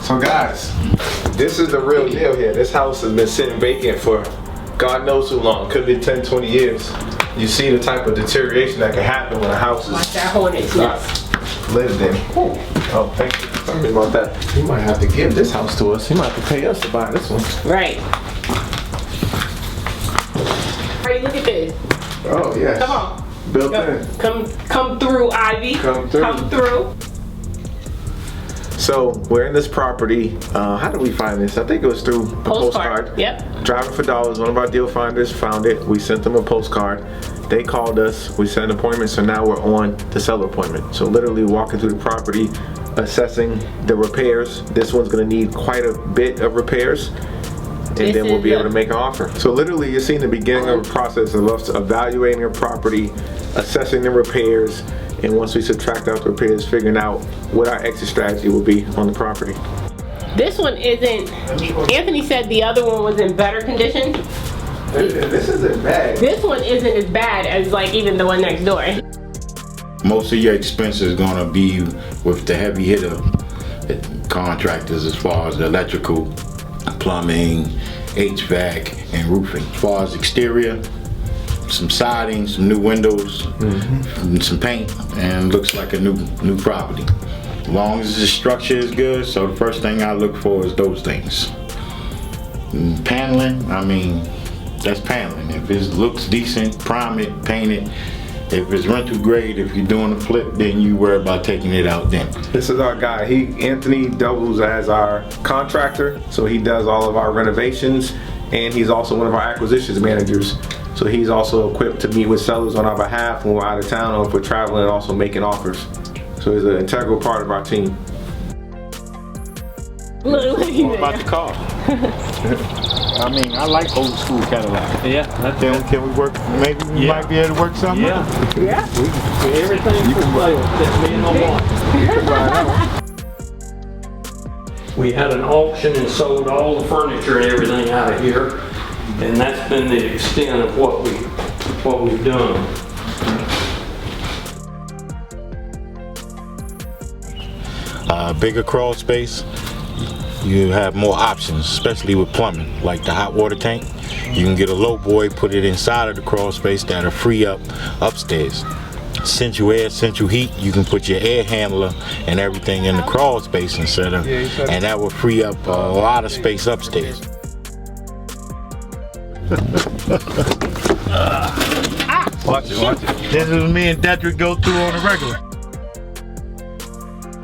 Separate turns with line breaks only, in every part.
So guys, this is the real deal here. This house has been sitting vacant for God knows who long. Could be 10, 20 years. You see the type of deterioration that can happen when a house is not lived in. Oh, thank you. Sorry about that. He might have to give this house to us. He might have to pay us to buy this one.
Right. Alright, look at this.
Oh yes.
Come on.
Built in.
Come through, Ivy.
Come through. So we're in this property. How did we find this? I think it was through a postcard.
Yep.
Driving for Dollars, one of our deal finders found it. We sent them a postcard. They called us. We set an appointment. So now we're on the seller appointment. So literally walking through the property, assessing the repairs. This one's going to need quite a bit of repairs. And then we'll be able to make an offer. So literally you're seeing the beginning of a process of us evaluating a property, assessing the repairs, and once we subtract out the repairs, figuring out what our exit strategy will be on the property.
This one isn't, Anthony said the other one was in better condition.
This isn't bad.
This one isn't as bad as like even the one next door.
Most of your expenses gonna be with the heavy hitter contractors as far as the electrical, plumbing, HVAC, and roofing. As far as exterior, some siding, some new windows, and some paint, and looks like a new property. As long as the structure is good, so the first thing I look for is those things. And paneling, I mean, that's paneling. If it looks decent, prime it, paint it. If it's rental grade, if you're doing a flip, then you worry about taking it out then.
This is our guy. Anthony doubles as our contractor, so he does all of our renovations, and he's also one of our acquisitions managers. So he's also equipped to meet with sellers on our behalf when we're out of town or if we're traveling, and also making offers. So he's an integral part of our team.
What about the car? I mean, I like old school Cadillac.
Yeah.
Can we work? Maybe we might be able to work something.
Yeah.
Yeah.
Everything for sale that me and my wife. We had an auction and sold all the furniture and everything out of here, and that's been the extent of what we've done.
Bigger crawl space. You have more options, especially with plumbing, like the hot water tank. You can get a low boy, put it inside of the crawl space that'll free up upstairs. Central air, central heat, you can put your air handler and everything in the crawl space instead of, and that will free up a lot of space upstairs. Watch it. This is me and Dedric go through on a regular.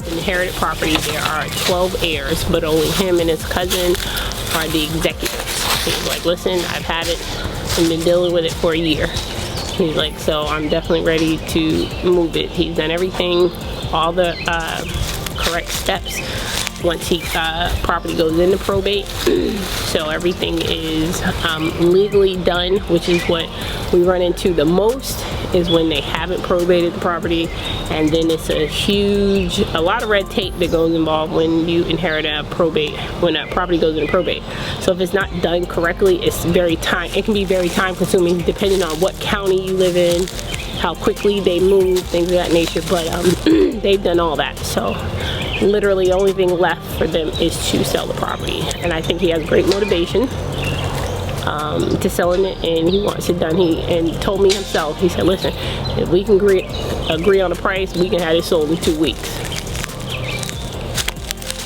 Inherited property, there are 12 heirs, but only him and his cousin are the executors. He's like, listen, I've had it and been dealing with it for a year. He's like, so I'm definitely ready to move it. He's done everything, all the correct steps once property goes into probate. So everything is legally done, which is what we run into the most, is when they haven't probated the property, and then it's a lot of red tape that goes involved when you inherit a probate, when a property goes into probate. So if it's not done correctly, it can be very time consuming depending on what county you live in, how quickly they move, things of that nature, but they've done all that. So literally the only thing left for them is to sell the property, and I think he has great motivation to selling it, and he wants it done. He told me himself, he said, listen, if we can agree on a price, we can have it sold in 2 weeks.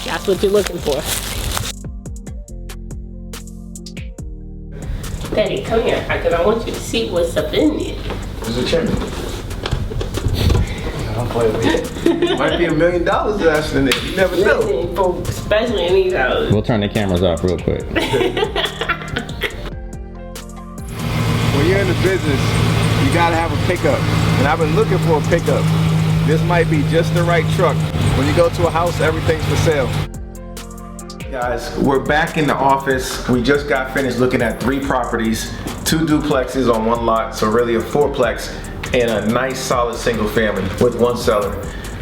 That's what you're looking for. Daddy, come here, because I want you to see what's up in there.
There's a chimney. Don't play with me. Might be $1 million left in it. You never know.
Especially in these houses.
We'll turn the cameras off real quick.
When you're in the business, you gotta have a pickup. And I've been looking for a pickup. This might be just the right truck. When you go to a house, everything's for sale. Guys, we're back in the office. We just got finished looking at 3 properties, 2 duplexes on 1 lot, so really a 4-plex, and a nice solid single family with 1 seller.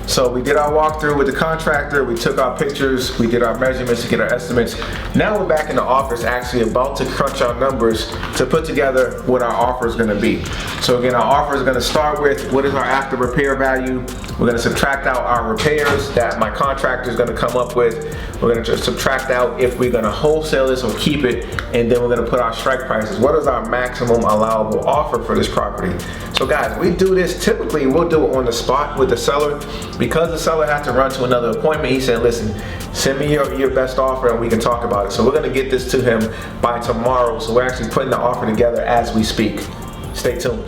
So we did our walkthrough with the contractor, we took our pictures, we did our measurements to get our estimates. Now we're back in the office actually about to crunch our numbers to put together what our offer is gonna be. So again, our offer is gonna start with what is our after repair value. We're gonna subtract out our repairs that my contractor is gonna come up with. We're gonna just subtract out if we're gonna wholesale this or keep it, and then we're gonna put our strike prices. What is our maximum allowable offer for this property? So guys, we do this, typically we'll do it on the spot with the seller. Because the seller had to run to another appointment, he said, listen, send me your best offer and we can talk about it. So we're gonna get this to him by tomorrow. So we're actually putting the offer together as we speak. Stay tuned.